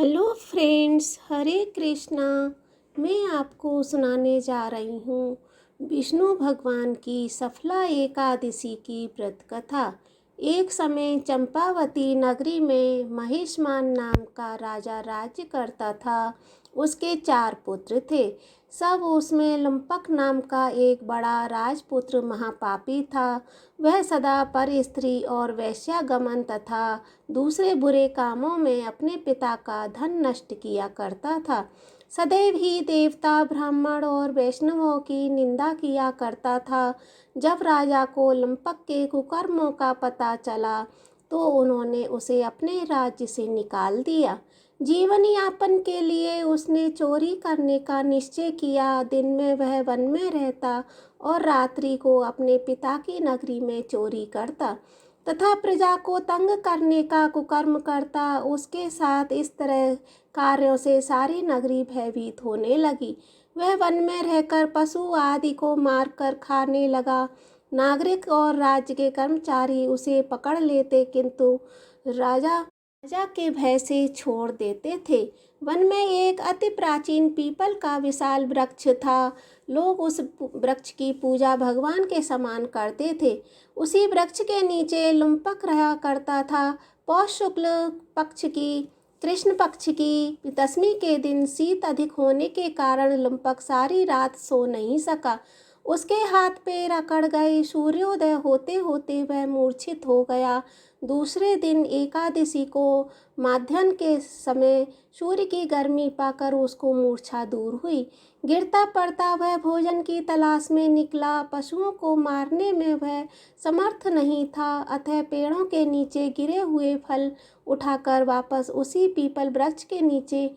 Hello friends, हरे कृष्णा। मैं आपको सुनाने जा रही हूँ विष्णु भगवान की सफला एकादशी की व्रत कथा। एक समय चंपावती नगरी में महिष्मान नाम का राजा राज्य करता था। उसके 4 पुत्र थे। सब उसमें लंपक नाम का एक बड़ा राजपुत्र महापापी था। वह सदा पर स्त्री और वेश्यागमन तथा दूसरे बुरे कामों में अपने पिता का धन नष्ट किया करता था। सदैव ही देवता, ब्राह्मण और वैष्णवों की निंदा किया करता था। जब राजा को लंपक के कुकर्मों का पता चला तो उन्होंने उसे अपने राज्य से निकाल दिया। जीवन यापन के लिए उसने चोरी करने का निश्चय किया। दिन में वह वन में रहता और रात्रि को अपने पिता की नगरी में चोरी करता तथा प्रजा को तंग करने का कुकर्म करता। उसके साथ इस तरह कार्यों से सारी नगरी भयभीत होने लगी। वह वन में रहकर पशु आदि को मारकर खाने लगा। नागरिक और राज्य के कर्मचारी उसे पकड़ लेते, किंतु राजा के भय से छोड़ देते थे। वन में एक अति प्राचीन पीपल का विशाल वृक्ष था। लोग उस वृक्ष की पूजा भगवान के समान करते थे। उसी वृक्ष के नीचे लुम्पक रहा करता था। पौष शुक्ल पक्ष की कृष्ण पक्ष की 10वीं के दिन शीत अधिक होने के कारण लुम्पक सारी रात सो नहीं सका। उसके हाथ पैर अकड़ गए। सूर्योदय होते होते वह मूर्छित हो गया। दूसरे दिन एकादशी को माध्याह्न के समय सूर्य की गर्मी पाकर उसको मूर्छा दूर हुई। गिरता पड़ता वह भोजन की तलाश में निकला। पशुओं को मारने में वह समर्थ नहीं था, अतः पेड़ों के नीचे गिरे हुए फल उठाकर वापस उसी पीपल वृक्ष के नीचे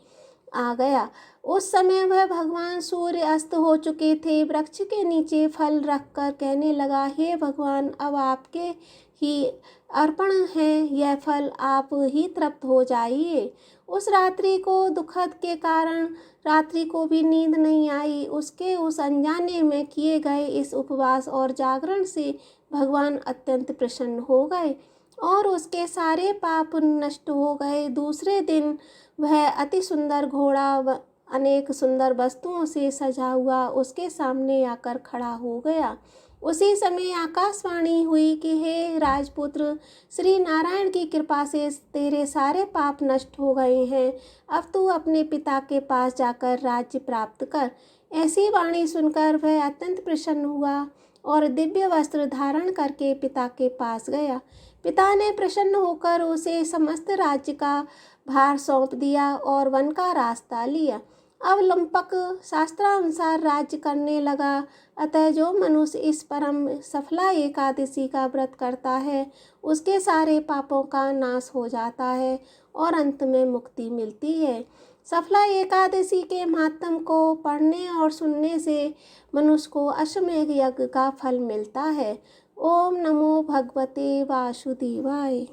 आ गया। उस समय वह भगवान सूर्य अस्त हो चुके थे। वृक्ष के नीचे फल रखकर कहने लगा, हे भगवान, अब आपके ही अर्पण है यह फल, आप ही तृप्त हो जाइए। उस रात्रि को दुखद के कारण रात्रि को भी नींद नहीं आई। उसके उस अनजाने में किए गए इस उपवास और जागरण से भगवान अत्यंत प्रसन्न हो गए और उसके सारे पाप नष्ट हो गए। दूसरे दिन वह अति सुंदर घोड़ा अनेक सुंदर वस्तुओं से सजा हुआ उसके सामने आकर खड़ा हो गया। उसी समय आकाशवाणी हुई कि हे राजपुत्र, श्री नारायण की कृपा से तेरे सारे पाप नष्ट हो गए हैं। अब तू अपने पिता के पास जाकर राज्य प्राप्त कर। ऐसी वाणी सुनकर वह अत्यंत प्रसन्न हुआ और दिव्य वस्त्र धारण करके पिता के पास गया। पिता ने प्रसन्न होकर उसे समस्त राज्य का भार सौंप दिया और वन का रास्ता लिया। अब लंपक शास्त्रानुसार राज्य करने लगा। अतः जो मनुष्य इस परम सफला एकादशी का व्रत करता है उसके सारे पापों का नाश हो जाता है और अंत में मुक्ति मिलती है। सफला एकादशी के महात्म को पढ़ने और सुनने से मनुष्य को अश्वमेध यज्ञ का फल मिलता है। ओम नमो भगवते वासुदेवाय।